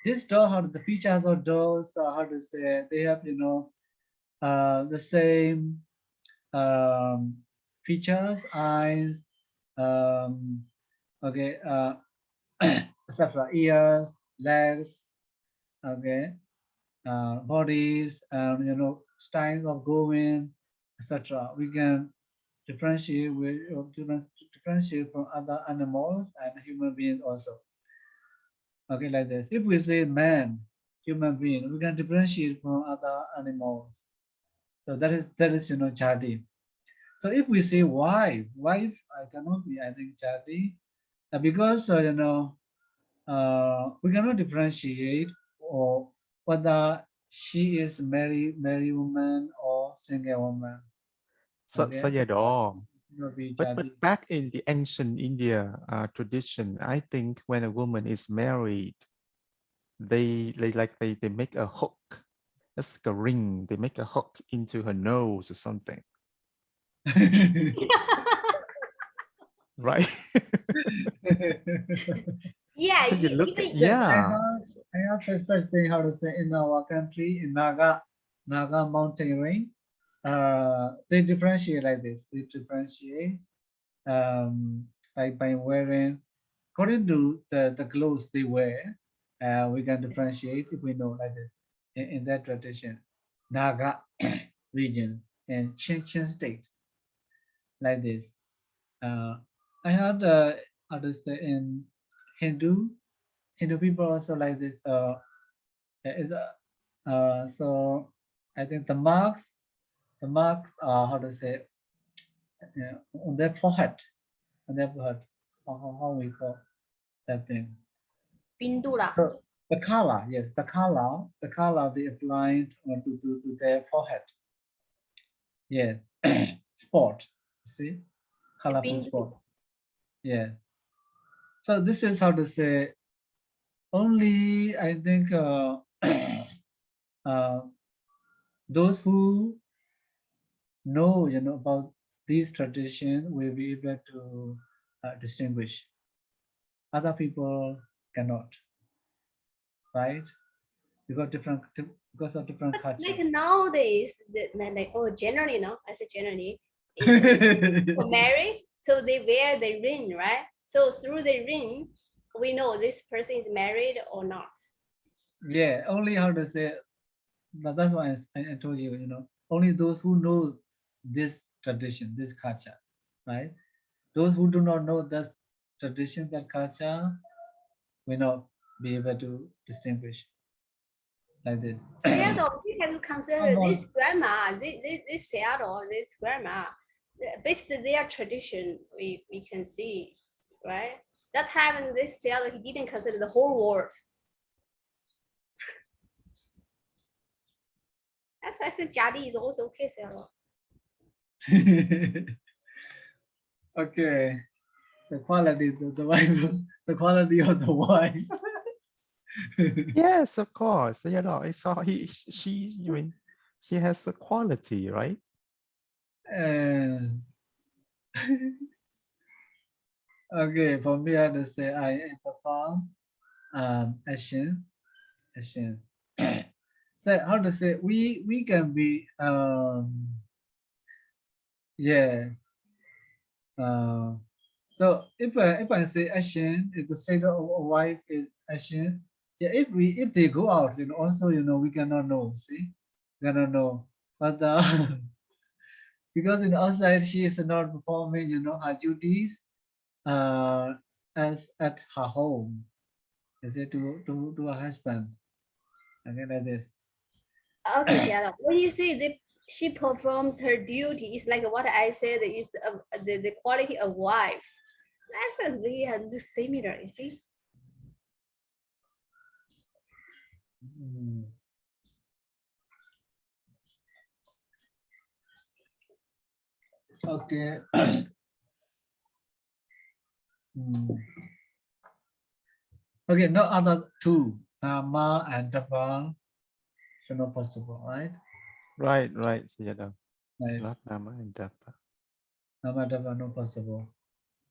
this dog, how the features of dogs, how to say, they have the same um, features, eyes, okay, etc. Ears, legs, okay, bodies, styles of going, etc. We can differentiate differentiate from other animals and human beings also. Okay, like this. If we say man, human being, we can differentiate from other animals. So that is jati. So if we say wife, I cannot be, I think, jati, because we cannot differentiate or whether she is married woman or single woman. Okay, Sayadaw. not be But jati. back in the ancient India tradition, I think when a woman is married, they make a hook. That's like a ring. They make a hook into her nose or something, right? Yeah, So you look even at, Yes, yeah. I have such thing, how to say, in our country, in Naga mountain range. They differentiate like this. They differentiate like by wearing, according to the clothes they wear, we can differentiate if we know like this. In that tradition, Naga region and Chin state, like this. I heard how to say, in Hindu people also like this. So I think the marks are, how to say, on their forehead, how we call that thing. Pindula. So the color, yes, the color they applied to their forehead. Yeah, spot. See, colorful Pindu. spot. Yeah. So this is, how to say, only I think those who know about these tradition will be able to distinguish. Other people cannot, right? Because of different But culture. like nowadays, generally, no, I say generally, is for married, so they wear the ring, right? So through the ring, we know this person is married or not. Yeah, only, how to say, that's why I told you, only those who know this tradition, this culture, right? Those who do not know that tradition, that culture, will not be able to distinguish like this. Sayadaw, we have to consider Come this on. grandma, this Sayadaw, this grandma, based on their tradition, we can see, right? That time this Sayadaw, he didn't consider the whole world. That's why I said Jadi is also okay, Sayadaw. Okay, the quality, the wife, the quality of the wife. Yes, of course. I saw she has a quality, right? Okay, for me, I have to say I perform action. So how to say, we can be yeah. So if I say action, if the state of a wife is action, yeah. If they go out, also we cannot know. See, we cannot know. But because in outside she is not performing, her duties uh, as at her home. Is it to her husband? Okay, like this. Okay, Sayadaw, when you say that she performs her duty, it's like what I said is the quality of wife. That's really similar, you see. Mm. Okay. Okay, no other two, Nama and Dapa, so not possible, right? Right, Sayadaw. It's Right. not Nama and Dapa. Nama, Dapa, not possible.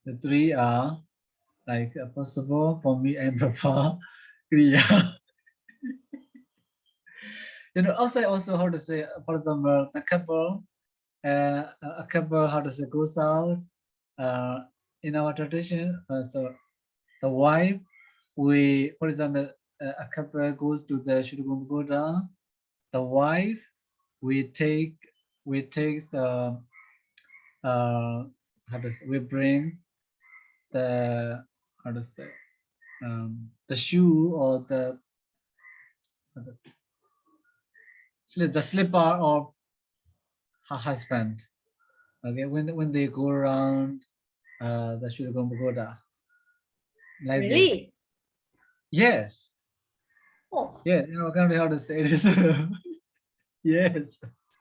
The three are like possible for me and Dapa, Kriya. Outside also, how to say, for example, the couple, a couple, how to say, goes out. In our tradition, so the wife, for example, a couple goes to the Shurugumgoda. The wife, we take the how to say, we bring the how to say the shoe or the slipper of her husband. Okay, when they go around the Shurugam Pagoda, like this. Really? Yes. Oh, Yeah, you know, I can't remember how to say this. Yes.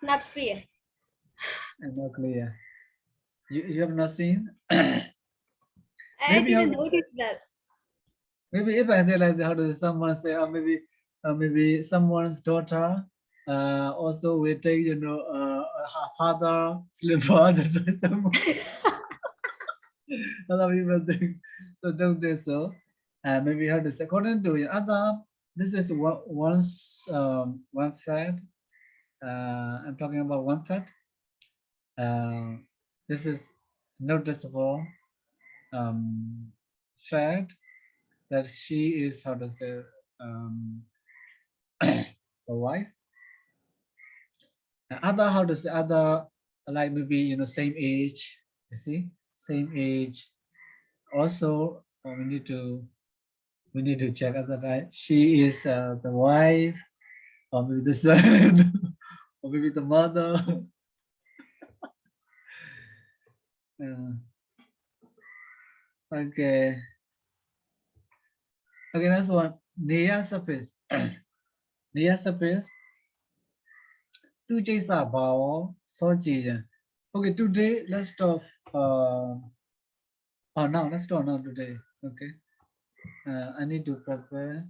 it's not fair. I'm not clear. You have not seen? I Maybe how didn't to say, notice that. maybe if I say like that, how to say, someone say, or maybe someone's daughter also we take, you know, her father slipper. Other people think so, don't think so. Maybe how to say, according to other, this is one fact. I'm talking about one fact. This is noticeable fact that she is, how to say, a wife. Other, how to say, other, like maybe, you know, same age, you see, same age. Also, we need to check other, right? She is the wife, or maybe the son, or maybe the mother. Okay. Okay, that's one. Near surface. Near surface. Sujasa Bao Soji. Okay, today let's stop. Now let's stop now today. Okay. I need to prepare.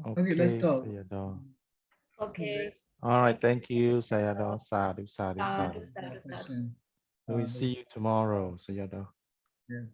Okay, let's Okay, stop. Sayadaw. Okay. All right, thank you, Sayadaw. Sadhu, sadhu, Sadhu, sadhu. sadhu, sadhu. Question. We see you tomorrow, Sayadaw. Yes.